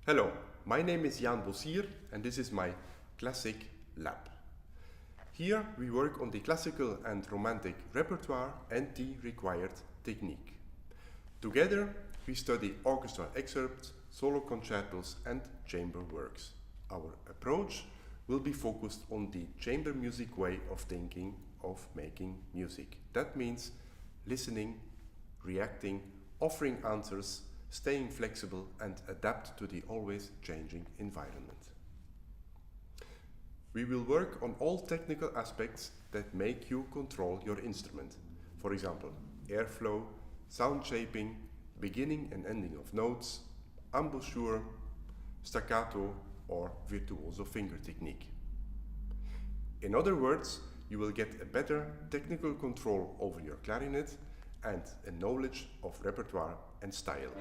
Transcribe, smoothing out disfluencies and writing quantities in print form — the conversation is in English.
Hello, my name is Jaan Bossier and this is my Classic Lab. Here we work on the classical and romantic repertoire and the required technique. Together we study orchestral excerpts, solo concertos and chamber works. Our approach will be focused on the chamber music way of thinking of making music. That means listening, reacting, offering answers, staying flexible and adapt to the always changing environment. We will work on all technical aspects that make you control your instrument. For example, airflow, sound shaping, beginning and ending of notes, embouchure, staccato or virtuoso finger technique. In other words, you will get a better technical control over your clarinet and a knowledge of repertoire and style.